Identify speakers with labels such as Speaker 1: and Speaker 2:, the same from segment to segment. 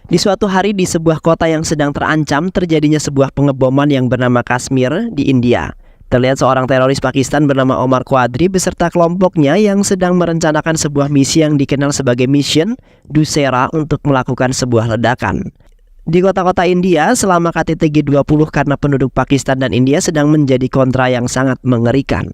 Speaker 1: Di suatu hari di sebuah kota yang sedang terancam terjadinya sebuah pengeboman yang bernama Kashmir di India. Terlihat seorang teroris Pakistan bernama Omar Quadri beserta kelompoknya yang sedang merencanakan sebuah misi yang dikenal sebagai Mission Dussehra untuk melakukan sebuah ledakan. Di kota-kota India selama KTT G20 karena penduduk Pakistan dan India sedang menjadi kontra yang sangat mengerikan.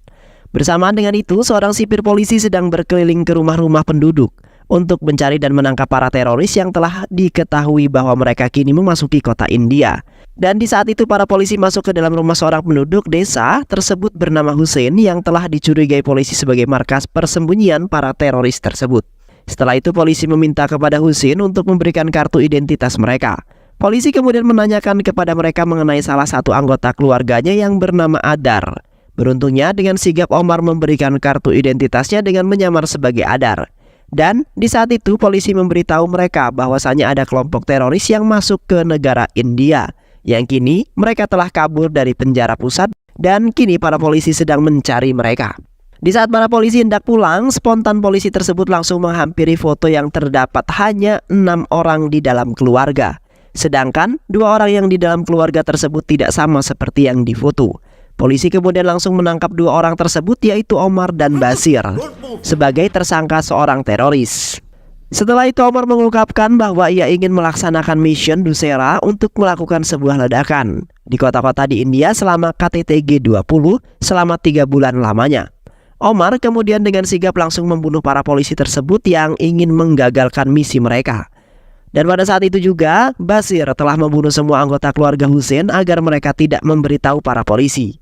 Speaker 1: Bersamaan dengan itu, seorang sipir polisi sedang berkeliling ke rumah-rumah penduduk untuk mencari dan menangkap para teroris yang telah diketahui bahwa mereka kini memasuki kota India. Dan di saat itu para polisi masuk ke dalam rumah seorang penduduk desa tersebut bernama Hussein yang telah dicurigai polisi sebagai markas persembunyian para teroris tersebut. Setelah itu polisi meminta kepada Hussein untuk memberikan kartu identitas mereka. Polisi kemudian menanyakan kepada mereka mengenai salah satu anggota keluarganya yang bernama Adar. Beruntungnya dengan sigap Omar memberikan kartu identitasnya dengan menyamar sebagai Adar. Dan di saat itu polisi memberitahu mereka bahwasanya ada kelompok teroris yang masuk ke negara India. Yang kini mereka telah kabur dari penjara pusat dan kini para polisi sedang mencari mereka. Di saat para polisi hendak pulang, spontan polisi tersebut langsung menghampiri foto yang terdapat hanya 6 orang di dalam keluarga. Sedangkan 2 orang yang di dalam keluarga tersebut tidak sama seperti yang difoto. Polisi kemudian langsung menangkap 2 orang tersebut yaitu Omar dan Basir sebagai tersangka seorang teroris. Setelah itu Omar mengungkapkan bahwa ia ingin melaksanakan Mission Dussehra untuk melakukan sebuah ledakan di kota-kota di India selama KTT G20 selama 3 bulan lamanya. Omar kemudian dengan sigap langsung membunuh para polisi tersebut yang ingin menggagalkan misi mereka. Dan pada saat itu juga Basir telah membunuh semua anggota keluarga Hussein agar mereka tidak memberitahu para polisi.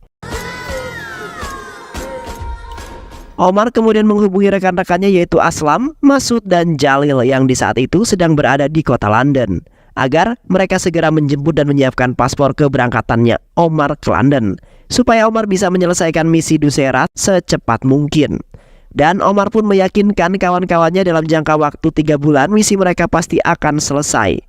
Speaker 1: Omar kemudian menghubungi rekan-rekannya yaitu Aslam, Masud, dan Jalil yang di saat itu sedang berada di kota London agar mereka segera menjemput dan menyiapkan paspor keberangkatannya Omar ke London supaya Omar bisa menyelesaikan misi Dussehra secepat mungkin. Dan Omar pun meyakinkan kawan-kawannya dalam jangka waktu 3 bulan misi mereka pasti akan selesai.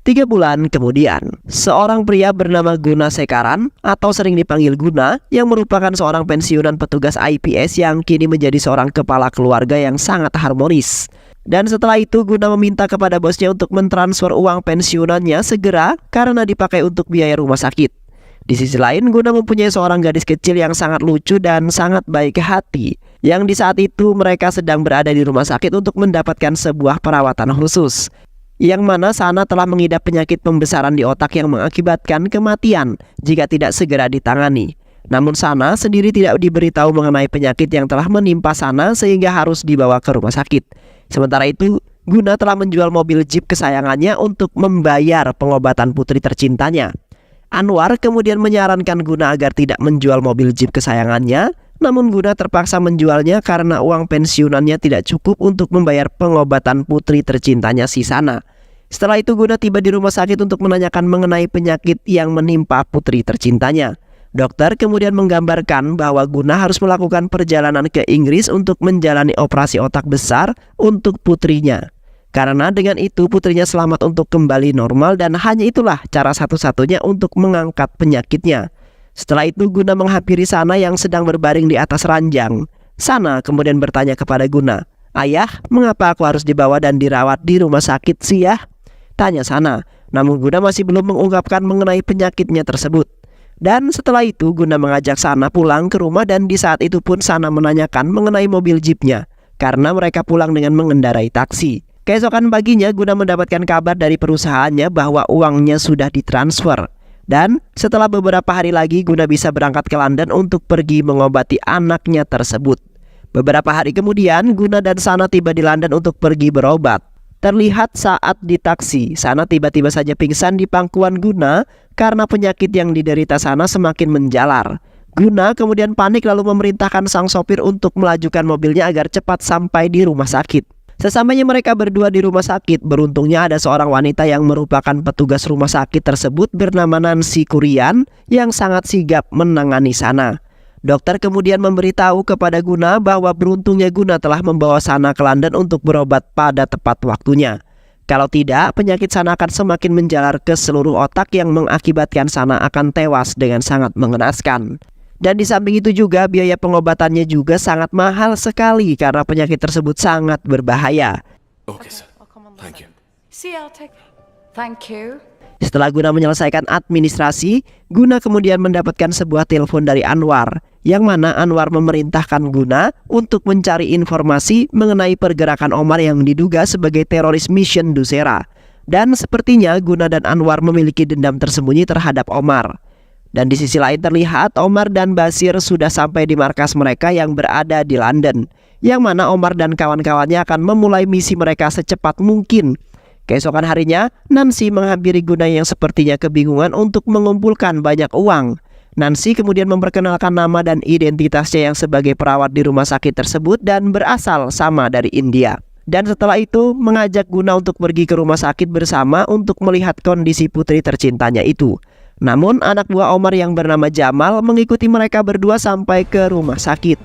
Speaker 1: 3 bulan kemudian, seorang pria bernama Guna Sekaran atau sering dipanggil Guna yang merupakan seorang pensiunan petugas IPS yang kini menjadi seorang kepala keluarga yang sangat harmonis. Dan setelah itu Guna meminta kepada bosnya untuk mentransfer uang pensiunannya segera karena dipakai untuk biaya rumah sakit. Di sisi lain, Guna mempunyai seorang gadis kecil yang sangat lucu dan sangat baik hati, yang di saat itu mereka sedang berada di rumah sakit untuk mendapatkan sebuah perawatan khusus, yang mana Sana telah mengidap penyakit pembesaran di otak yang mengakibatkan kematian jika tidak segera ditangani. Namun Sana sendiri tidak diberitahu mengenai penyakit yang telah menimpa Sana sehingga harus dibawa ke rumah sakit. Sementara itu, Guna telah menjual mobil Jeep kesayangannya untuk membayar pengobatan putri tercintanya. Anwar kemudian menyarankan Guna agar tidak menjual mobil Jeep kesayangannya, namun Guna terpaksa menjualnya karena uang pensiunannya tidak cukup untuk membayar pengobatan putri tercintanya si Sana. Setelah itu Guna tiba di rumah sakit untuk menanyakan mengenai penyakit yang menimpa putri tercintanya. Dokter kemudian menggambarkan bahwa Guna harus melakukan perjalanan ke Inggris untuk menjalani operasi otak besar untuk putrinya. Karena dengan itu putrinya selamat untuk kembali normal dan hanya itulah cara satu-satunya untuk mengangkat penyakitnya. Setelah itu Guna menghampiri Sana yang sedang berbaring di atas ranjang. Sana kemudian bertanya kepada Guna, "Ayah, mengapa aku harus dibawa dan dirawat di rumah sakit sih ya?" Tanya Sana. Namun Guna masih belum mengungkapkan mengenai penyakitnya tersebut. Dan setelah itu Guna mengajak Sana pulang ke rumah dan di saat itu pun Sana menanyakan mengenai mobil jeepnya karena mereka pulang dengan mengendarai taksi. Keesokan paginya Guna mendapatkan kabar dari perusahaannya bahwa uangnya sudah ditransfer. Dan setelah beberapa hari lagi Guna bisa berangkat ke London untuk pergi mengobati anaknya tersebut. Beberapa hari kemudian Guna dan Sana tiba di London untuk pergi berobat. Terlihat saat di taksi, Sana tiba-tiba saja pingsan di pangkuan Guna karena penyakit yang diderita Sana semakin menjalar. Guna kemudian panik lalu memerintahkan sang sopir untuk melajukan mobilnya agar cepat sampai di rumah sakit. Sesamanya mereka berdua di rumah sakit, beruntungnya ada seorang wanita yang merupakan petugas rumah sakit tersebut bernama Nancy Kurian yang sangat sigap menangani Sana. Dokter kemudian memberitahu kepada Guna bahwa beruntungnya Guna telah membawa Sana ke London untuk berobat pada tepat waktunya. Kalau tidak, penyakit Sana akan semakin menjalar ke seluruh otak yang mengakibatkan Sana akan tewas dengan sangat mengenaskan. Dan di samping itu juga biaya pengobatannya juga sangat mahal sekali karena penyakit tersebut sangat berbahaya.
Speaker 2: Okay, sir. Thank you.
Speaker 3: See, I'll take.
Speaker 2: Thank you.
Speaker 1: Setelah Guna menyelesaikan administrasi, Guna kemudian mendapatkan sebuah telepon dari Anwar, yang mana Anwar memerintahkan Guna untuk mencari informasi mengenai pergerakan Omar yang diduga sebagai teroris Mission Dussera. Dan sepertinya Guna dan Anwar memiliki dendam tersembunyi terhadap Omar. Dan di sisi lain terlihat Omar dan Basir sudah sampai di markas mereka yang berada di London, yang mana Omar dan kawan-kawannya akan memulai misi mereka secepat mungkin. Keesokan harinya, Nancy menghampiri Guna yang sepertinya kebingungan untuk mengumpulkan banyak uang. Nancy kemudian memperkenalkan nama dan identitasnya yang sebagai perawat di rumah sakit tersebut dan berasal sama dari India. Dan setelah itu mengajak Guna untuk pergi ke rumah sakit bersama untuk melihat kondisi putri tercintanya itu. Namun anak buah Omar yang bernama Jamal mengikuti mereka berdua sampai ke rumah sakit.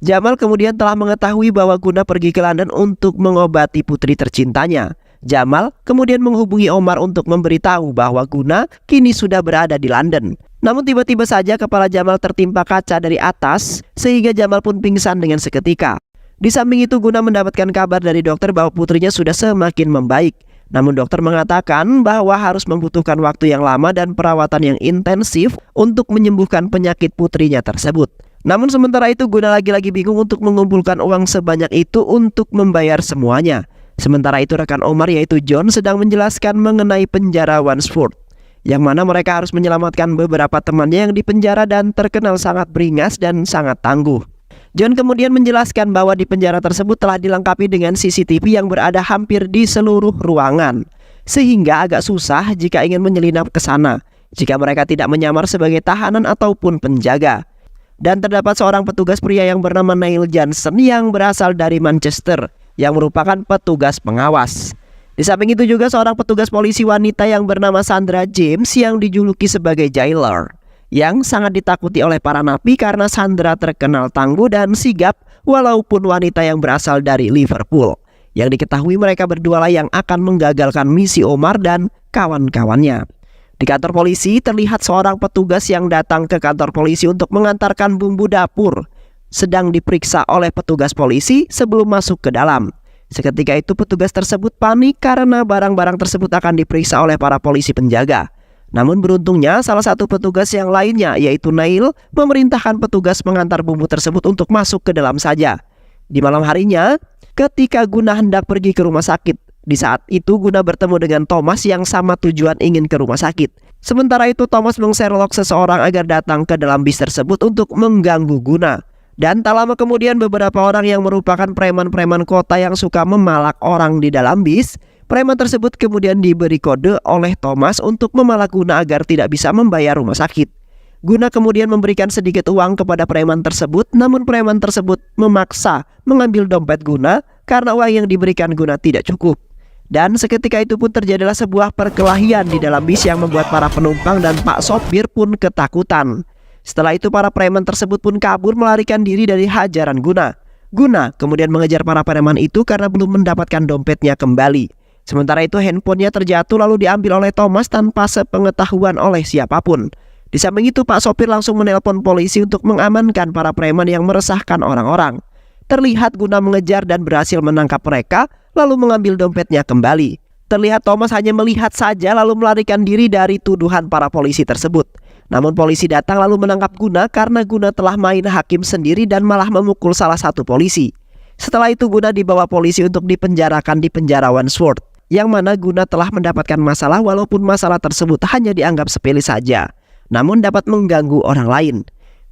Speaker 1: Jamal kemudian telah mengetahui bahwa Guna pergi ke London untuk mengobati putri tercintanya. Jamal kemudian menghubungi Omar untuk memberitahu bahwa Guna kini sudah berada di London. Namun tiba-tiba saja kepala Jamal tertimpa kaca dari atas sehingga Jamal pun pingsan dengan seketika. Di samping itu Guna mendapatkan kabar dari dokter bahwa putrinya sudah semakin membaik. Namun dokter mengatakan bahwa harus membutuhkan waktu yang lama dan perawatan yang intensif untuk menyembuhkan penyakit putrinya tersebut. Namun sementara itu Guna lagi-lagi bingung untuk mengumpulkan uang sebanyak itu untuk membayar semuanya. Sementara itu rekan Omar yaitu John sedang menjelaskan mengenai penjara Wandsworth, yang mana mereka harus menyelamatkan beberapa temannya yang dipenjara dan terkenal sangat beringas dan sangat tangguh. John kemudian menjelaskan bahwa di penjara tersebut telah dilengkapi dengan CCTV yang berada hampir di seluruh ruangan, sehingga agak susah jika ingin menyelinap ke sana jika mereka tidak menyamar sebagai tahanan ataupun penjaga. Dan terdapat seorang petugas pria yang bernama Neil Johnson yang berasal dari Manchester, yang merupakan petugas pengawas. Di samping itu juga seorang petugas polisi wanita yang bernama Sandra James yang dijuluki sebagai jailer, yang sangat ditakuti oleh para napi karena Sandra terkenal tangguh dan sigap walaupun wanita yang berasal dari Liverpool. Yang diketahui mereka berdua lah yang akan menggagalkan misi Omar dan kawan-kawannya. Di kantor polisi terlihat seorang petugas yang datang ke kantor polisi untuk mengantarkan bumbu dapur sedang diperiksa oleh petugas polisi sebelum masuk ke dalam. Seketika itu petugas tersebut panik karena barang-barang tersebut akan diperiksa oleh para polisi penjaga. Namun beruntungnya salah satu petugas yang lainnya yaitu Neil memerintahkan petugas mengantar bumbu tersebut untuk masuk ke dalam saja. Di malam harinya ketika Guna hendak pergi ke rumah sakit, di saat itu Guna bertemu dengan Thomas yang sama tujuan ingin ke rumah sakit. Sementara itu Thomas mengserlok seseorang agar datang ke dalam bis tersebut untuk mengganggu Guna. Dan tak lama kemudian beberapa orang yang merupakan preman-preman kota yang suka memalak orang di dalam bis, preman tersebut kemudian diberi kode oleh Thomas untuk memalak Guna agar tidak bisa membayar rumah sakit. Guna kemudian memberikan sedikit uang kepada preman tersebut, namun preman tersebut memaksa mengambil dompet Guna karena uang yang diberikan Guna tidak cukup. Dan seketika itu pun terjadilah sebuah perkelahian di dalam bis yang membuat para penumpang dan pak sopir pun ketakutan. Setelah itu para preman tersebut pun kabur melarikan diri dari hajaran Guna. Guna kemudian mengejar para preman itu karena belum mendapatkan dompetnya kembali. Sementara itu handphonenya terjatuh lalu diambil oleh Thomas tanpa sepengetahuan oleh siapapun. Di samping itu pak sopir langsung menelpon polisi untuk mengamankan para preman yang meresahkan orang-orang. Terlihat Guna mengejar dan berhasil menangkap mereka lalu mengambil dompetnya kembali. Terlihat Thomas hanya melihat saja lalu melarikan diri dari tuduhan para polisi tersebut. Namun polisi datang lalu menangkap Guna karena Guna telah main hakim sendiri dan malah memukul salah satu polisi. Setelah itu Guna dibawa polisi untuk dipenjarakan di penjara Wandsworth, yang mana Guna telah mendapatkan masalah walaupun masalah tersebut hanya dianggap sepele saja, namun dapat mengganggu orang lain.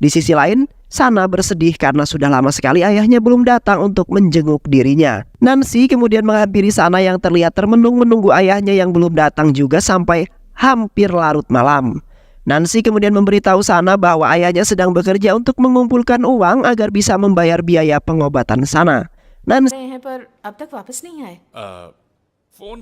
Speaker 1: Di sisi lain, Sana bersedih karena sudah lama sekali ayahnya belum datang untuk menjenguk dirinya. Nancy kemudian menghampiri Sana yang terlihat termenung menunggu ayahnya yang belum datang juga sampai hampir larut malam. Nancy kemudian memberitahu Sana bahwa ayahnya sedang bekerja untuk mengumpulkan uang agar bisa membayar biaya pengobatan Sana.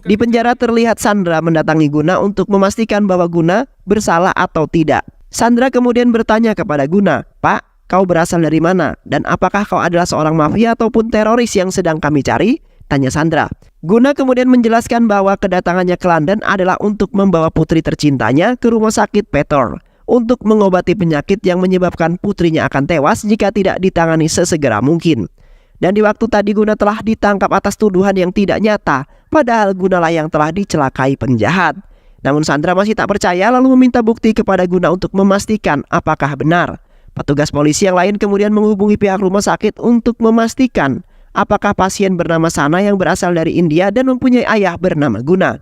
Speaker 1: Di penjara terlihat Sandra mendatangi Guna untuk memastikan bahwa Guna bersalah atau tidak. Sandra kemudian bertanya kepada Guna, "Pak, kau berasal dari mana? Dan apakah kau adalah seorang mafia ataupun teroris yang sedang kami cari?" tanya Sandra. Guna kemudian menjelaskan bahwa kedatangannya ke London adalah untuk membawa putri tercintanya ke rumah sakit Petor untuk mengobati penyakit yang menyebabkan putrinya akan tewas jika tidak ditangani sesegera mungkin. Dan di waktu tadi Guna telah ditangkap atas tuduhan yang tidak nyata padahal Gunalah yang telah dicelakai penjahat. Namun Sandra masih tak percaya lalu meminta bukti kepada Guna untuk memastikan apakah benar. Petugas polisi yang lain kemudian menghubungi pihak rumah sakit untuk memastikan apakah pasien bernama Sana yang berasal dari India dan mempunyai ayah bernama Guna.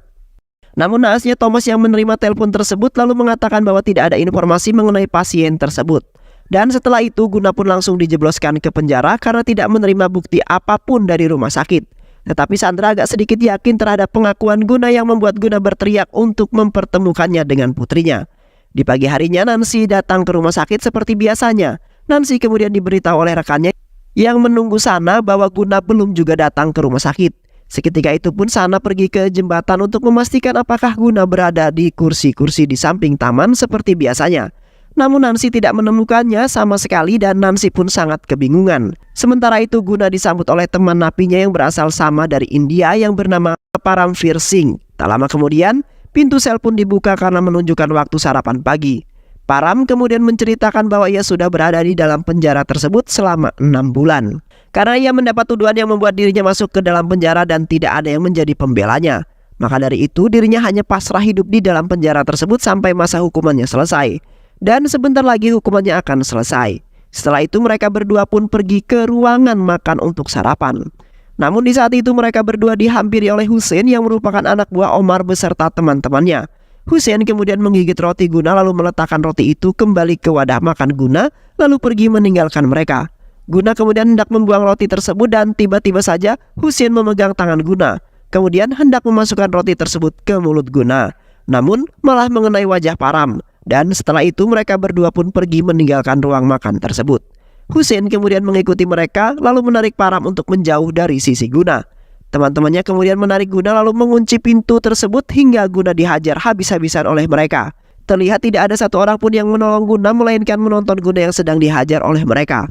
Speaker 1: Namun naasnya Thomas yang menerima telepon tersebut lalu mengatakan bahwa tidak ada informasi mengenai pasien tersebut. Dan setelah itu Guna pun langsung dijebloskan ke penjara karena tidak menerima bukti apapun dari rumah sakit. Tetapi Sandra agak sedikit yakin terhadap pengakuan Guna yang membuat Guna berteriak untuk mempertemukannya dengan putrinya. Di pagi harinya Nancy datang ke rumah sakit seperti biasanya. Nancy kemudian diberitahu oleh rekannya yang menunggu Sana bahwa Guna belum juga datang ke rumah sakit. Seketika itu pun Sana pergi ke jembatan untuk memastikan apakah Guna berada di kursi-kursi di samping taman seperti biasanya. Namun Nancy tidak menemukannya sama sekali dan Nancy pun sangat kebingungan. Sementara itu Guna disambut oleh teman napinya yang berasal sama dari India yang bernama Paramveer Singh. Tak lama kemudian, pintu sel pun dibuka karena menunjukkan waktu sarapan pagi. Param kemudian menceritakan bahwa ia sudah berada di dalam penjara tersebut selama 6 bulan. Karena ia mendapat tuduhan yang membuat dirinya masuk ke dalam penjara dan tidak ada yang menjadi pembelanya. Maka dari itu dirinya hanya pasrah hidup di dalam penjara tersebut sampai masa hukumannya selesai. Dan sebentar lagi hukumannya akan selesai. Setelah itu mereka berdua pun pergi ke ruangan makan untuk sarapan. Namun di saat itu mereka berdua dihampiri oleh Hussein yang merupakan anak buah Omar beserta teman-temannya. Hussein kemudian menggigit roti Guna lalu meletakkan roti itu kembali ke wadah makan Guna lalu pergi meninggalkan mereka. Guna kemudian hendak membuang roti tersebut dan tiba-tiba saja Hussein memegang tangan Guna. Kemudian hendak memasukkan roti tersebut ke mulut Guna. Namun malah mengenai wajah Param. Dan setelah itu mereka berdua pun pergi meninggalkan ruang makan tersebut. Hussein kemudian mengikuti mereka lalu menarik Param untuk menjauh dari sisi Guna. Teman-temannya kemudian menarik Guna lalu mengunci pintu tersebut hingga Guna dihajar habis-habisan oleh mereka. Terlihat tidak ada satu orang pun yang menolong Guna melainkan menonton Guna yang sedang dihajar oleh mereka.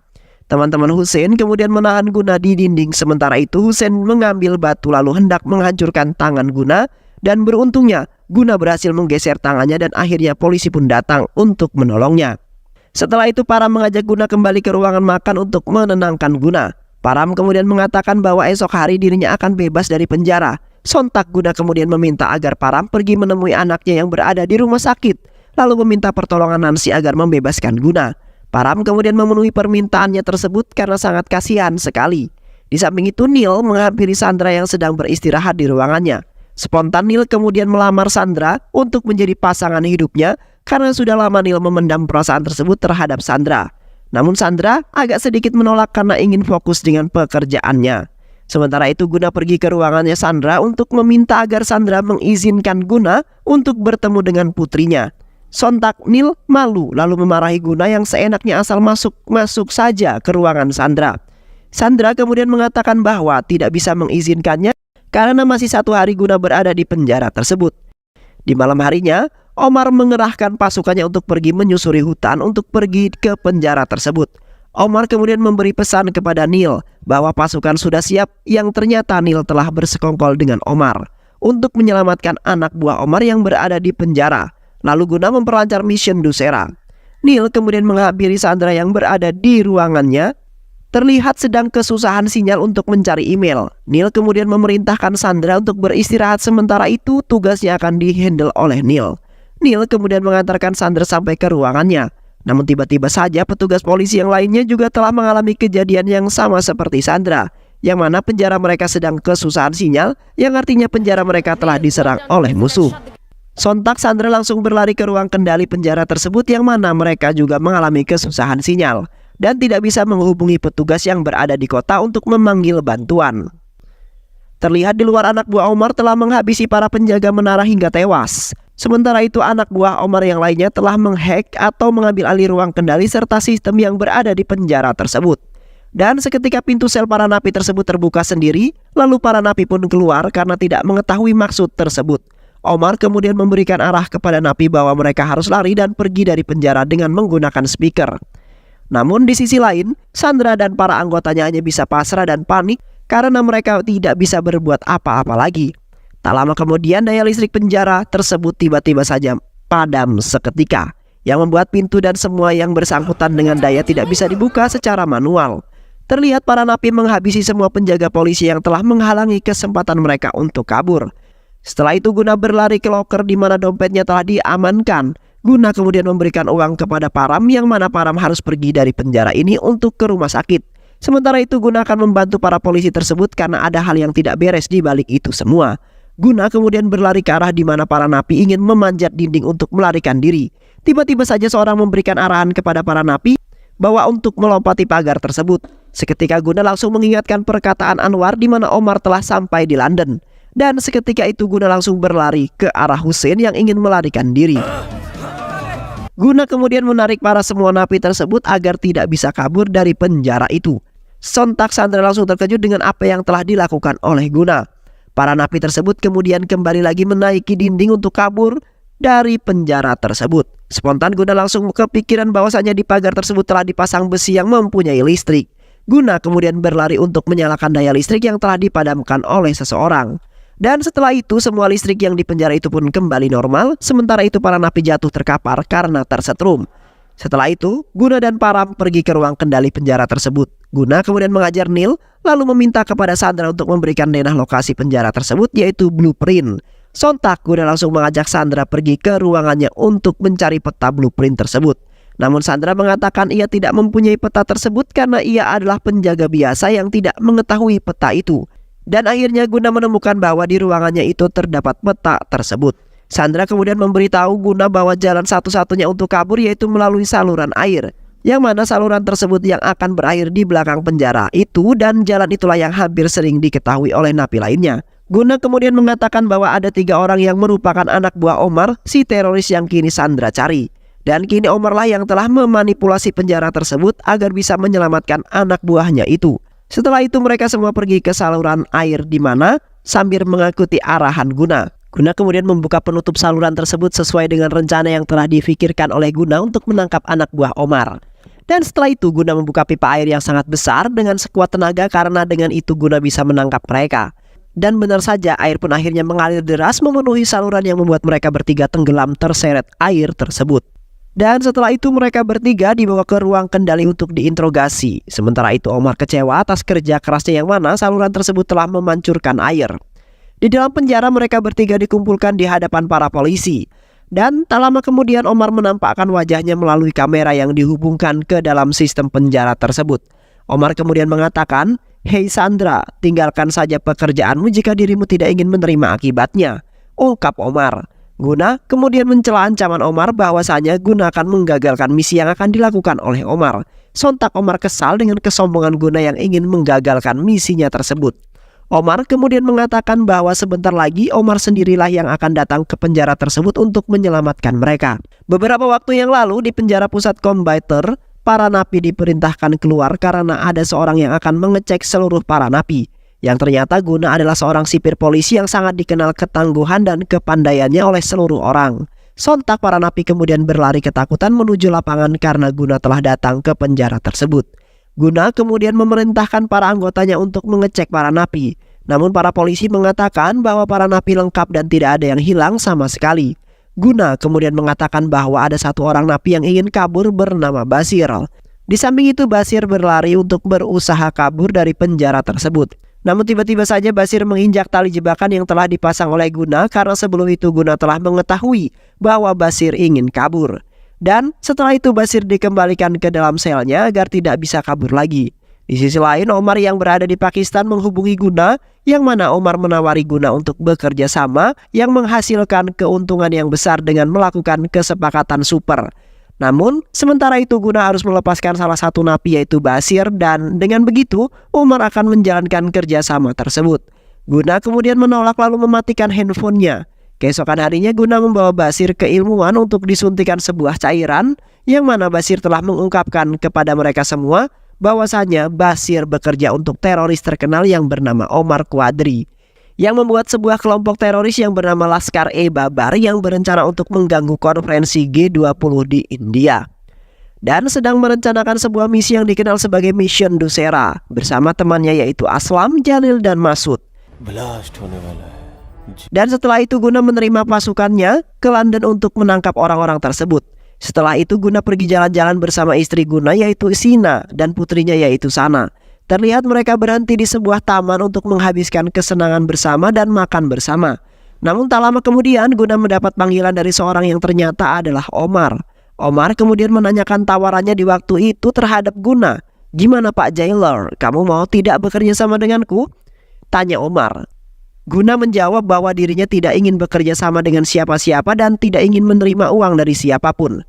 Speaker 1: Teman-teman Hussein kemudian menahan Guna di dinding. Sementara itu Hussein mengambil batu lalu hendak menghancurkan tangan Guna. Dan beruntungnya Guna berhasil menggeser tangannya dan akhirnya polisi pun datang untuk menolongnya. Setelah itu Param mengajak Guna kembali ke ruangan makan untuk menenangkan Guna. Param kemudian mengatakan bahwa esok hari dirinya akan bebas dari penjara. Sontak Guna kemudian meminta agar Param pergi menemui anaknya yang berada di rumah sakit. Lalu meminta pertolongan Nancy agar membebaskan Guna. Param kemudian memenuhi permintaannya tersebut karena sangat kasihan sekali. Di samping itu Neil menghampiri Sandra yang sedang beristirahat di ruangannya. Spontan Neil kemudian melamar Sandra untuk menjadi pasangan hidupnya karena sudah lama Neil memendam perasaan tersebut terhadap Sandra. Namun Sandra agak sedikit menolak karena ingin fokus dengan pekerjaannya. Sementara itu Guna pergi ke ruangannya Sandra untuk meminta agar Sandra mengizinkan Guna untuk bertemu dengan putrinya. Sontak Neil malu lalu memarahi Guna yang seenaknya asal masuk saja ke ruangan Sandra. Sandra kemudian mengatakan bahwa tidak bisa mengizinkannya karena masih 1 hari Guna berada di penjara tersebut. Di malam harinya, Omar mengerahkan pasukannya untuk pergi menyusuri hutan untuk pergi ke penjara tersebut. Omar kemudian memberi pesan kepada Neil bahwa pasukan sudah siap yang ternyata Neil telah bersekongkol dengan Omar untuk menyelamatkan anak buah Omar yang berada di penjara. Lalu Guna memperlancar mission Dussehra. Neil kemudian menghampiri Sandra yang berada di ruangannya. Terlihat sedang kesusahan sinyal untuk mencari email. Neil kemudian memerintahkan Sandra untuk beristirahat sementara itu tugasnya akan dihandle oleh Neil. Neil kemudian mengantarkan Sandra sampai ke ruangannya. Namun tiba-tiba saja petugas polisi yang lainnya juga telah mengalami kejadian yang sama seperti Sandra. Yang mana penjara mereka sedang kesusahan sinyal, yang artinya penjara mereka telah diserang oleh musuh. Sontak Sandra langsung berlari ke ruang kendali penjara tersebut yang mana mereka juga mengalami kesusahan sinyal. Dan tidak bisa menghubungi petugas yang berada di kota untuk memanggil bantuan. Terlihat di luar anak buah Omar telah menghabisi para penjaga menara hingga tewas. Sementara itu anak buah Omar yang lainnya telah menghack atau mengambil alih ruang kendali serta sistem yang berada di penjara tersebut. Dan seketika pintu sel para napi tersebut terbuka sendiri, lalu para napi pun keluar karena tidak mengetahui maksud tersebut. Omar kemudian memberikan arah kepada napi bahwa mereka harus lari dan pergi dari penjara dengan menggunakan speaker. Namun di sisi lain, Sandra dan para anggotanya hanya bisa pasrah dan panik karena mereka tidak bisa berbuat apa-apa lagi. Tak lama kemudian daya listrik penjara tersebut tiba-tiba saja padam seketika, yang membuat pintu dan semua yang bersangkutan dengan daya tidak bisa dibuka secara manual. terlihat para napi menghabisi semua penjaga polisi yang telah menghalangi kesempatan mereka untuk kabur. Setelah itu Guna berlari ke loker di mana dompetnya telah diamankan. Guna kemudian memberikan uang kepada Param yang mana Param harus pergi dari penjara ini untuk ke rumah sakit. Sementara itu Guna akan membantu para polisi tersebut karena ada hal yang tidak beres di balik itu semua. Guna kemudian berlari ke arah di mana para napi ingin memanjat dinding untuk melarikan diri. Tiba-tiba saja seorang memberikan arahan kepada para napi bahwa untuk melompati pagar tersebut. Seketika Guna langsung mengingatkan perkataan Anwar di mana Omar telah sampai di London. Dan seketika itu Guna langsung berlari ke arah Hussein yang ingin melarikan diri. Guna kemudian menarik para semua napi tersebut agar tidak bisa kabur dari penjara itu. Sontak Sandra langsung terkejut dengan apa yang telah dilakukan oleh Guna. Para napi tersebut kemudian kembali lagi menaiki dinding untuk kabur dari penjara tersebut. Spontan Guna langsung kepikiran bahwasanya di pagar tersebut telah dipasang besi yang mempunyai listrik. Guna kemudian berlari untuk menyalakan daya listrik yang telah dipadamkan oleh seseorang. Dan setelah itu semua listrik yang di penjara itu pun kembali normal. Sementara itu para napi jatuh terkapar karena tersetrum. Setelah itu Guna dan Param pergi ke ruang kendali penjara tersebut. Guna kemudian mengajar Neil lalu meminta kepada Sandra untuk memberikan denah lokasi penjara tersebut yaitu blueprint. Sontak Guna langsung mengajak Sandra pergi ke ruangannya untuk mencari peta blueprint tersebut. Namun Sandra mengatakan ia tidak mempunyai peta tersebut karena ia adalah penjaga biasa yang tidak mengetahui peta itu. Dan akhirnya Guna menemukan bahwa di ruangannya itu terdapat peta tersebut. Sandra kemudian memberitahu Guna bahwa jalan satu-satunya untuk kabur yaitu melalui saluran air, yang mana saluran tersebut yang akan berakhir di belakang penjara itu, dan jalan itulah yang hampir sering diketahui oleh napi lainnya. Guna kemudian mengatakan bahwa ada 3 orang yang merupakan anak buah Omar, si teroris yang kini Sandra cari. Dan kini Omar lah yang telah memanipulasi penjara tersebut agar bisa menyelamatkan anak buahnya itu. Setelah itu mereka semua pergi ke saluran air di mana sambil mengikuti arahan Guna. Guna kemudian membuka penutup saluran tersebut sesuai dengan rencana yang telah difikirkan oleh Guna untuk menangkap anak buah Omar. Dan setelah itu Guna membuka pipa air yang sangat besar dengan sekuat tenaga karena dengan itu Guna bisa menangkap mereka. Dan benar saja air pun akhirnya mengalir deras memenuhi saluran yang membuat mereka bertiga tenggelam terseret air tersebut. Dan setelah itu mereka bertiga dibawa ke ruang kendali untuk diinterogasi. Sementara itu Omar kecewa atas kerja kerasnya yang mana saluran tersebut telah memancurkan air. Di dalam penjara mereka bertiga dikumpulkan di hadapan para polisi. Dan tak lama kemudian Omar menampakkan wajahnya melalui kamera yang dihubungkan ke dalam sistem penjara tersebut. Omar kemudian mengatakan, "Hei Sandra, tinggalkan saja pekerjaanmu jika dirimu tidak ingin menerima akibatnya," ungkap Omar. Guna kemudian mencela ancaman Omar bahwasanya Guna akan menggagalkan misi yang akan dilakukan oleh Omar. Sontak Omar kesal dengan kesombongan Guna yang ingin menggagalkan misinya tersebut. Omar kemudian mengatakan bahwa sebentar lagi Omar sendirilah yang akan datang ke penjara tersebut untuk menyelamatkan mereka. Beberapa waktu yang lalu di penjara pusat Combiter, para napi diperintahkan keluar karena ada seorang yang akan mengecek seluruh para napi. Yang ternyata Guna adalah seorang sipir polisi yang sangat dikenal ketangguhan dan kepandaiannya oleh seluruh orang. Sontak para napi kemudian berlari ketakutan menuju lapangan karena Guna telah datang ke penjara tersebut. Guna kemudian memerintahkan para anggotanya untuk mengecek para napi. Namun para polisi mengatakan bahwa para napi lengkap dan tidak ada yang hilang sama sekali. Guna kemudian mengatakan bahwa ada 1 orang napi yang ingin kabur bernama Basir. Di samping itu Basir berlari untuk berusaha kabur dari penjara tersebut. Namun tiba-tiba saja Basir menginjak tali jebakan yang telah dipasang oleh Guna karena sebelum itu Guna telah mengetahui bahwa Basir ingin kabur. Dan setelah itu Basir dikembalikan ke dalam selnya agar tidak bisa kabur lagi. Di sisi lain Omar yang berada di Pakistan menghubungi Guna, yang mana Omar menawari Guna untuk bekerja sama yang menghasilkan keuntungan yang besar dengan melakukan kesepakatan super. Namun sementara itu Guna harus melepaskan salah satu napi yaitu Basir, dan dengan begitu Omar akan menjalankan kerjasama tersebut. Guna kemudian menolak lalu mematikan handphonenya. Keesokan harinya Guna membawa Basir ke ilmuwan untuk disuntikan sebuah cairan, yang mana Basir telah mengungkapkan kepada mereka semua bahwasanya Basir bekerja untuk teroris terkenal yang bernama Omar Quadri, yang membuat sebuah kelompok teroris yang bernama Laskar-e-Babar yang berencana untuk mengganggu konferensi G20 di India. Dan sedang merencanakan sebuah misi yang dikenal sebagai Mission Dussehra bersama temannya yaitu Aslam, Jalil, dan Masud. Dan setelah itu Guna menerima pasukannya ke London untuk menangkap orang-orang tersebut. Setelah itu Guna pergi jalan-jalan bersama istri Guna yaitu Sina dan putrinya yaitu Sana. Terlihat mereka berhenti di sebuah taman untuk menghabiskan kesenangan bersama dan makan bersama. Namun tak lama kemudian Guna mendapat panggilan dari seorang yang ternyata adalah Omar. Omar kemudian menanyakan tawarannya di waktu itu terhadap Guna. "Gimana Pak Jailer, kamu mau tidak bekerja sama denganku?" tanya Omar. Guna menjawab bahwa dirinya tidak ingin bekerja sama dengan siapa-siapa dan tidak ingin menerima uang dari siapapun.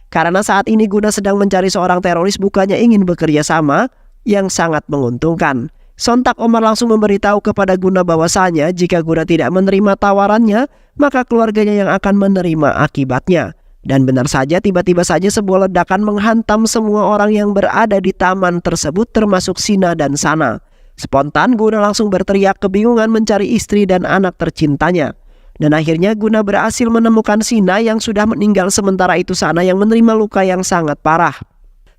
Speaker 1: Karena saat ini Guna sedang mencari seorang teroris, bukannya ingin bekerja sama yang sangat menguntungkan. Sontak Omar langsung memberitahu kepada Guna bahwasanya jika Guna tidak menerima tawarannya, maka keluarganya yang akan menerima akibatnya. Dan benar saja, tiba-tiba saja sebuah ledakan menghantam semua orang yang berada di taman tersebut, termasuk Sina dan Sana. Spontan Guna langsung berteriak kebingungan mencari istri dan anak tercintanya. Dan akhirnya Guna berhasil menemukan Sina yang sudah meninggal, sementara itu Sana yang menerima luka yang sangat parah.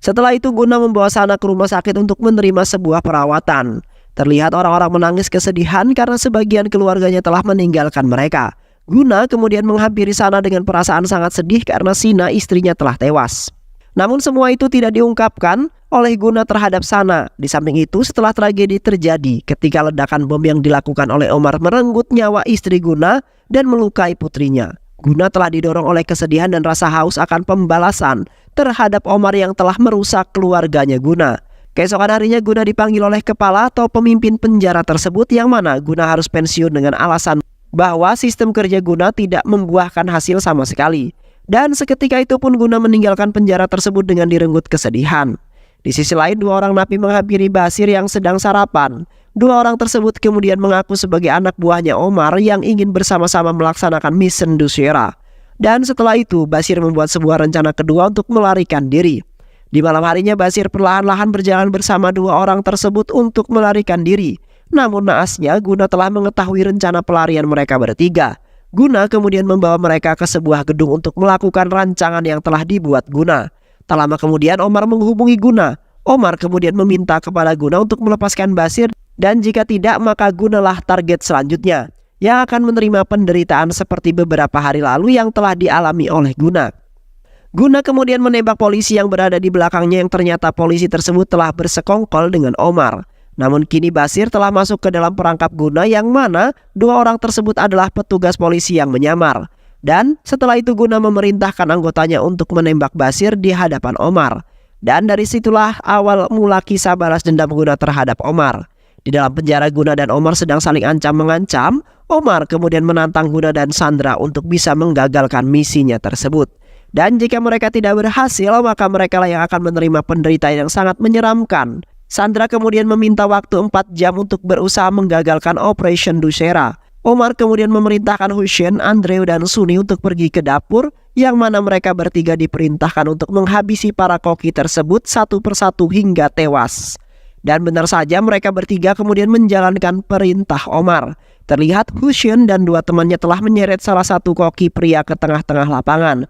Speaker 1: Setelah itu Guna membawa Sana ke rumah sakit untuk menerima sebuah perawatan. Terlihat orang-orang menangis kesedihan karena sebagian keluarganya telah meninggalkan mereka. Guna kemudian menghampiri Sana dengan perasaan sangat sedih karena Sina istrinya telah tewas. Namun semua itu tidak diungkapkan oleh Guna terhadap Sana. Di samping itu, setelah tragedi terjadi ketika ledakan bom yang dilakukan oleh Omar merenggut nyawa istri Guna dan melukai putrinya, Guna telah didorong oleh kesedihan dan rasa haus akan pembalasan terhadap Omar yang telah merusak keluarganya Guna. Keesokan harinya Guna dipanggil oleh kepala atau pemimpin penjara tersebut, yang mana Guna harus pensiun dengan alasan bahwa sistem kerja Guna tidak membuahkan hasil sama sekali. Dan seketika itu pun Guna meninggalkan penjara tersebut dengan direnggut kesedihan. Di sisi lain, dua orang napi menghampiri Basir yang sedang sarapan. Dua orang tersebut kemudian mengaku sebagai anak buahnya Omar yang ingin bersama-sama melaksanakan misi Nusira. Dan setelah itu Basir membuat sebuah rencana kedua untuk melarikan diri. Di malam harinya Basir perlahan-lahan berjalan bersama dua orang tersebut untuk melarikan diri. Namun naasnya Guna telah mengetahui rencana pelarian mereka bertiga. Guna kemudian membawa mereka ke sebuah gedung untuk melakukan rancangan yang telah dibuat Guna. Tak lama kemudian Omar menghubungi Guna. Omar kemudian meminta kepada Guna untuk melepaskan Basir, dan jika tidak maka Gunalah target selanjutnya yang akan menerima penderitaan seperti beberapa hari lalu yang telah dialami oleh Guna. Guna kemudian menembak polisi yang berada di belakangnya, yang ternyata polisi tersebut telah bersekongkol dengan Omar. Namun kini Basir telah masuk ke dalam perangkap Guna, yang mana dua orang tersebut adalah petugas polisi yang menyamar. Dan setelah itu Guna memerintahkan anggotanya untuk menembak Basir di hadapan Omar. Dan dari situlah awal mula kisah balas dendam Guna terhadap Omar. Di dalam penjara Guna dan Omar sedang saling ancam-mengancam. Omar kemudian menantang Guna dan Sandra untuk bisa menggagalkan misinya tersebut. Dan jika mereka tidak berhasil, maka mereka lah yang akan menerima penderitaan yang sangat menyeramkan. Sandra kemudian meminta waktu 4 jam untuk berusaha menggagalkan Operation Nusira. Omar kemudian memerintahkan Hussein, Andrew, dan Sunni untuk pergi ke dapur, yang mana mereka bertiga diperintahkan untuk menghabisi para koki tersebut satu persatu hingga tewas. Dan benar saja mereka bertiga kemudian menjalankan perintah Omar. Terlihat Hussein dan dua temannya telah menyeret salah satu koki pria ke tengah-tengah lapangan.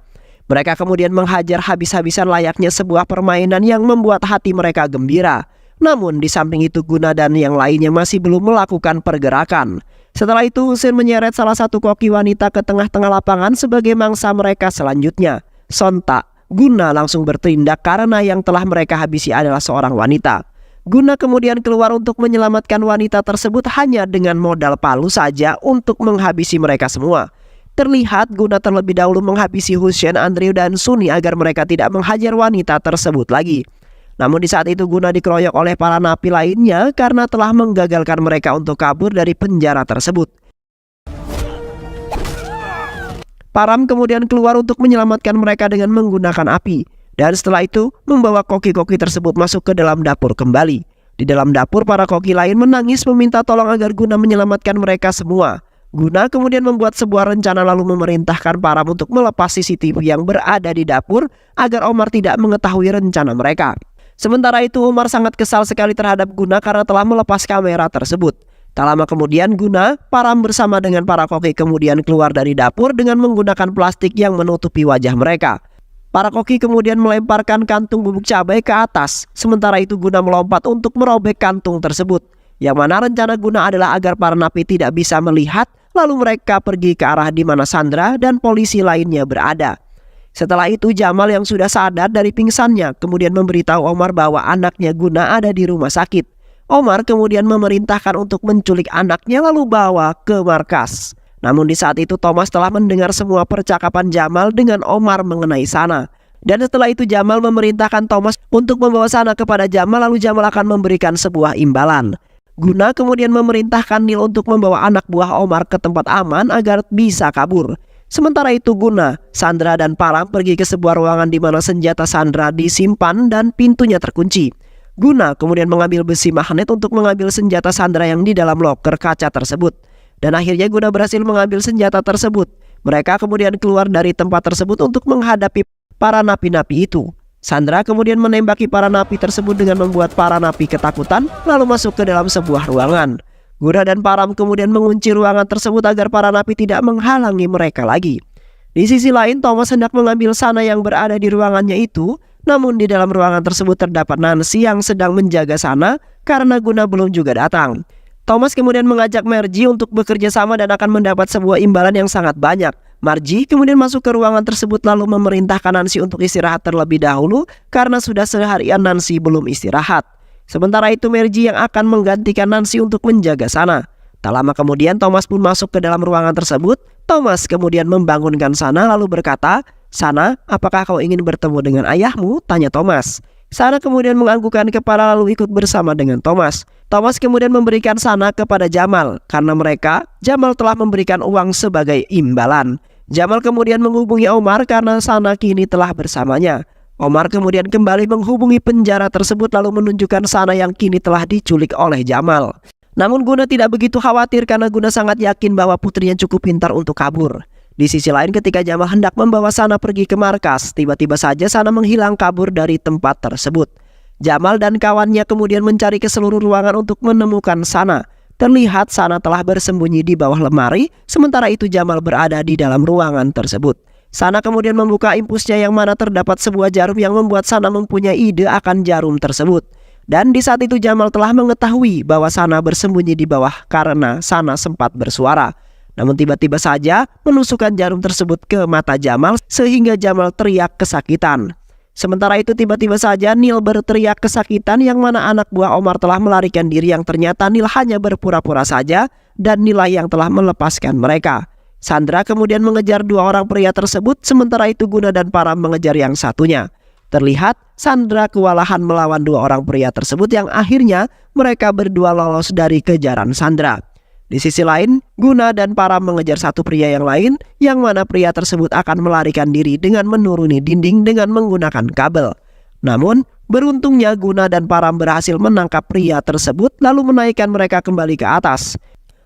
Speaker 1: Mereka kemudian menghajar habis-habisan layaknya sebuah permainan yang membuat hati mereka gembira. Namun di samping itu Guna dan yang lainnya masih belum melakukan pergerakan. Setelah itu Hussein menyeret salah satu koki wanita ke tengah-tengah lapangan sebagai mangsa mereka selanjutnya. Sontak Guna langsung bertindak karena yang telah mereka habisi adalah seorang wanita. Guna kemudian keluar untuk menyelamatkan wanita tersebut hanya dengan modal palu saja untuk menghabisi mereka semua. Terlihat Guna terlebih dahulu menghabisi Hussein, Andrew, dan Sunni agar mereka tidak menghajar wanita tersebut lagi. Namun di saat itu Guna dikeroyok oleh para napi lainnya karena telah menggagalkan mereka untuk kabur dari penjara tersebut. Param kemudian keluar untuk menyelamatkan mereka dengan menggunakan api. Dan setelah itu membawa koki-koki tersebut masuk ke dalam dapur kembali. Di dalam dapur para koki lain menangis meminta tolong agar Guna menyelamatkan mereka semua. Guna kemudian membuat sebuah rencana lalu memerintahkan Param untuk melepas CCTV yang berada di dapur agar Omar tidak mengetahui rencana mereka. Sementara itu Omar sangat kesal sekali terhadap Guna karena telah melepas kamera tersebut. Tak lama kemudian Guna, Param bersama dengan para koki kemudian keluar dari dapur dengan menggunakan plastik yang menutupi wajah mereka. Para koki kemudian melemparkan kantung bubuk cabai ke atas. Sementara itu Guna melompat untuk merobek kantung tersebut. Yang mana rencana Guna adalah agar para napi tidak bisa melihat, lalu mereka pergi ke arah di mana Sandra dan polisi lainnya berada. Setelah itu Jamal yang sudah sadar dari pingsannya kemudian memberitahu Omar bahwa anaknya Guna ada di rumah sakit. Omar kemudian memerintahkan untuk menculik anaknya lalu bawa ke markas. Namun di saat itu Thomas telah mendengar semua percakapan Jamal dengan Omar mengenai Sana. Dan setelah itu Jamal memerintahkan Thomas untuk membawa Sana kepada Jamal, lalu Jamal akan memberikan sebuah imbalan. Guna kemudian memerintahkan Neil untuk membawa anak buah Omar ke tempat aman agar bisa kabur. Sementara itu Guna, Sandra dan Param pergi ke sebuah ruangan di mana senjata Sandra disimpan dan pintunya terkunci. Guna kemudian mengambil besi magnet untuk mengambil senjata Sandra yang di dalam loker kaca tersebut. Dan akhirnya Guna berhasil mengambil senjata tersebut. Mereka kemudian keluar dari tempat tersebut untuk menghadapi para napi-napi itu. Sandra kemudian menembaki para napi tersebut dengan membuat para napi ketakutan lalu masuk ke dalam sebuah ruangan. Guna dan Param kemudian mengunci ruangan tersebut agar para napi tidak menghalangi mereka lagi. Di sisi lain Thomas hendak mengambil Sana yang berada di ruangannya itu, namun di dalam ruangan tersebut terdapat Nancy yang sedang menjaga Sana karena Guna belum juga datang. Thomas kemudian mengajak Margie untuk bekerja sama dan akan mendapat sebuah imbalan yang sangat banyak. Margie kemudian masuk ke ruangan tersebut lalu memerintahkan Nancy untuk istirahat terlebih dahulu karena sudah seharian Nancy belum istirahat. Sementara itu Margie yang akan menggantikan Nancy untuk menjaga Sana. Tak lama kemudian Thomas pun masuk ke dalam ruangan tersebut. Thomas kemudian membangunkan Sana lalu berkata, "Sana, apakah kau ingin bertemu dengan ayahmu?" tanya Thomas. Sana kemudian menganggukkan kepala lalu ikut bersama dengan Thomas. Thomas kemudian memberikan Sana kepada Jamal karena Jamal telah memberikan uang sebagai imbalan. Jamal kemudian menghubungi Omar karena Sana kini telah bersamanya. Omar kemudian kembali menghubungi penjara tersebut lalu menunjukkan Sana yang kini telah diculik oleh Jamal. Namun Guna tidak begitu khawatir karena Guna sangat yakin bahwa putrinya cukup pintar untuk kabur. Di sisi lain ketika Jamal hendak membawa Sana pergi ke markas, tiba-tiba saja Sana menghilang kabur dari tempat tersebut. Jamal dan kawannya kemudian mencari ke seluruh ruangan untuk menemukan Sana. Terlihat Sana telah bersembunyi di bawah lemari, sementara itu Jamal berada di dalam ruangan tersebut. Sana kemudian membuka impusnya yang mana terdapat sebuah jarum yang membuat Sana mempunyai ide akan jarum tersebut. Dan di saat itu Jamal telah mengetahui bahwa Sana bersembunyi di bawah karena Sana sempat bersuara. Namun tiba-tiba saja menusukkan jarum tersebut ke mata Jamal sehingga Jamal teriak kesakitan. Sementara itu tiba-tiba saja Neil berteriak kesakitan yang mana anak buah Omar telah melarikan diri yang ternyata Neil hanya berpura-pura saja dan Neil yang telah melepaskan mereka. Sandra kemudian mengejar dua orang pria tersebut sementara itu Guna dan Param mengejar yang satunya. Terlihat Sandra kewalahan melawan dua orang pria tersebut yang akhirnya mereka berdua lolos dari kejaran Sandra. Di sisi lain, Guna dan Param mengejar satu pria yang lain yang mana pria tersebut akan melarikan diri dengan menuruni dinding dengan menggunakan kabel. Namun, beruntungnya Guna dan Param berhasil menangkap pria tersebut lalu menaikkan mereka kembali ke atas.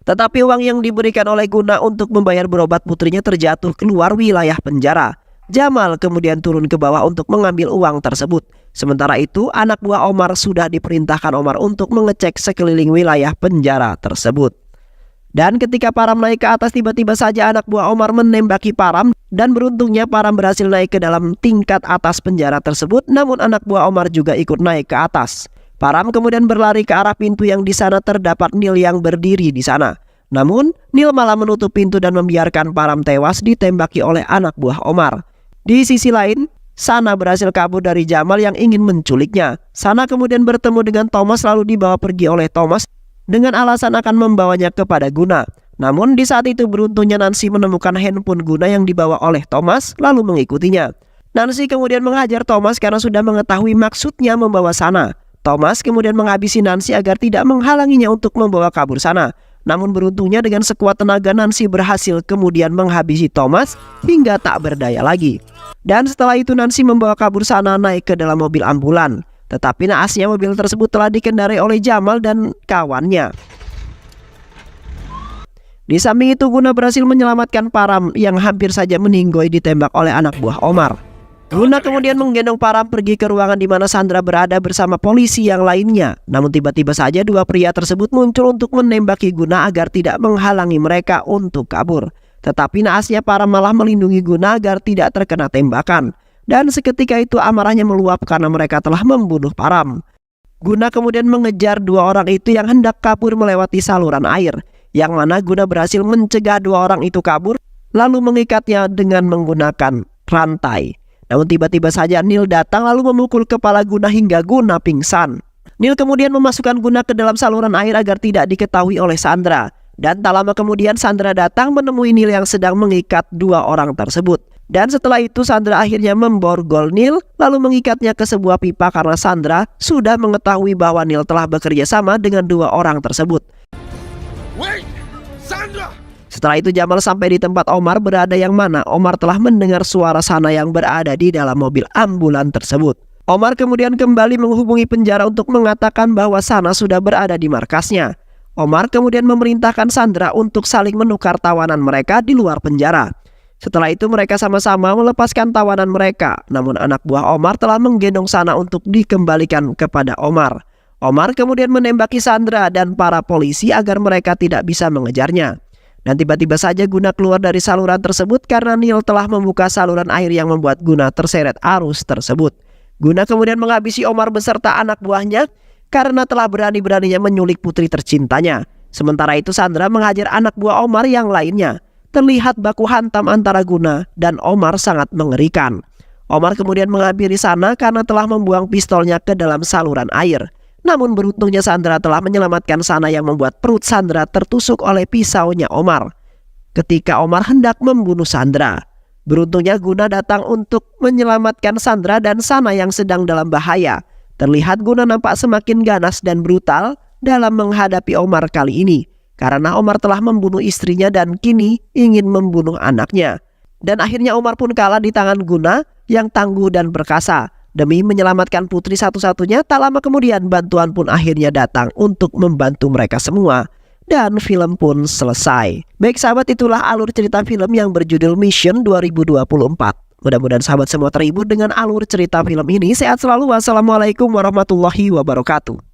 Speaker 1: Tetapi uang yang diberikan oleh Guna untuk membayar berobat putrinya terjatuh keluar wilayah penjara. Jamal kemudian turun ke bawah untuk mengambil uang tersebut. Sementara itu, anak buah Omar sudah diperintahkan Omar untuk mengecek sekeliling wilayah penjara tersebut. Dan ketika Param naik ke atas tiba-tiba saja anak buah Omar menembaki Param dan beruntungnya Param berhasil naik ke dalam tingkat atas penjara tersebut namun anak buah Omar juga ikut naik ke atas. Param kemudian berlari ke arah pintu yang di sana terdapat Neil yang berdiri di sana. Namun Neil malah menutup pintu dan membiarkan Param tewas ditembaki oleh anak buah Omar. Di sisi lain, Sana berhasil kabur dari Jamal yang ingin menculiknya. Sana kemudian bertemu dengan Thomas lalu dibawa pergi oleh Thomas dengan alasan akan membawanya kepada Guna. Namun di saat itu beruntungnya Nancy menemukan handphone Guna yang dibawa oleh Thomas lalu mengikutinya. Nancy kemudian menghajar Thomas karena sudah mengetahui maksudnya membawa Sana. Thomas kemudian menghabisi Nancy agar tidak menghalanginya untuk membawa kabur Sana. Namun beruntungnya dengan sekuat tenaga Nancy berhasil kemudian menghabisi Thomas hingga tak berdaya lagi. Dan setelah itu Nancy membawa kabur Sana naik ke dalam mobil ambulan. Tetapi naasnya mobil tersebut telah dikendarai oleh Jamal dan kawannya. Di samping itu Guna berhasil menyelamatkan Param yang hampir saja meninggoy ditembak oleh anak buah Omar. Guna kemudian menggendong Param pergi ke ruangan di mana Sandra berada bersama polisi yang lainnya. Namun tiba-tiba saja dua pria tersebut muncul untuk menembaki Guna agar tidak menghalangi mereka untuk kabur. Tetapi naasnya Param malah melindungi Guna agar tidak terkena tembakan. Dan seketika itu amarahnya meluap karena mereka telah membunuh Param. Guna kemudian mengejar dua orang itu yang hendak kabur melewati saluran air. Yang mana Guna berhasil mencegah dua orang itu kabur lalu mengikatnya dengan menggunakan rantai. Namun tiba-tiba saja Neil datang lalu memukul kepala Guna hingga Guna pingsan. Neil kemudian memasukkan Guna ke dalam saluran air agar tidak diketahui oleh Sandra. Dan tak lama kemudian Sandra datang menemui Neil yang sedang mengikat dua orang tersebut. Dan setelah itu Sandra akhirnya memborgol Neil lalu mengikatnya ke sebuah pipa karena Sandra sudah mengetahui bahwa Neil telah bekerja sama dengan dua orang tersebut.
Speaker 2: Wait, Sandra!
Speaker 1: Setelah itu Jamal sampai di tempat Omar berada yang mana Omar telah mendengar suara Sana yang berada di dalam mobil ambulan tersebut. Omar kemudian kembali menghubungi penjara untuk mengatakan bahwa Sana sudah berada di markasnya. Omar kemudian memerintahkan Sandra untuk saling menukar tawanan mereka di luar penjara. Setelah itu mereka sama-sama melepaskan tawanan mereka. Namun anak buah Omar telah menggendong Sana untuk dikembalikan kepada Omar. Omar kemudian menembaki Sandra dan para polisi agar mereka tidak bisa mengejarnya. Dan tiba-tiba saja Guna keluar dari saluran tersebut karena Neil telah membuka saluran air yang membuat Guna terseret arus tersebut. Guna kemudian menghabisi Omar beserta anak buahnya karena telah berani-beraninya menyulik putri tercintanya. Sementara itu Sandra menghajar anak buah Omar yang lainnya. Terlihat baku hantam antara Guna dan Omar sangat mengerikan. Omar kemudian menghampiri Sana karena telah membuang pistolnya ke dalam saluran air. Namun beruntungnya Sandra telah menyelamatkan Sana yang membuat perut Sandra tertusuk oleh pisaunya Omar ketika Omar hendak membunuh Sandra. Beruntungnya Guna datang untuk menyelamatkan Sandra dan Sana yang sedang dalam bahaya. Terlihat Guna nampak semakin ganas dan brutal dalam menghadapi Omar kali ini. Karena Omar telah membunuh istrinya dan kini ingin membunuh anaknya. Dan akhirnya Omar pun kalah di tangan Guna yang tangguh dan perkasa. Demi menyelamatkan putri satu-satunya, tak lama kemudian bantuan pun akhirnya datang untuk membantu mereka semua. Dan film pun selesai. Baik sahabat, itulah alur cerita film yang berjudul Mission 2024. Mudah-mudahan sahabat semua terhibur dengan alur cerita film ini. Sehat selalu. Wassalamualaikum warahmatullahi wabarakatuh.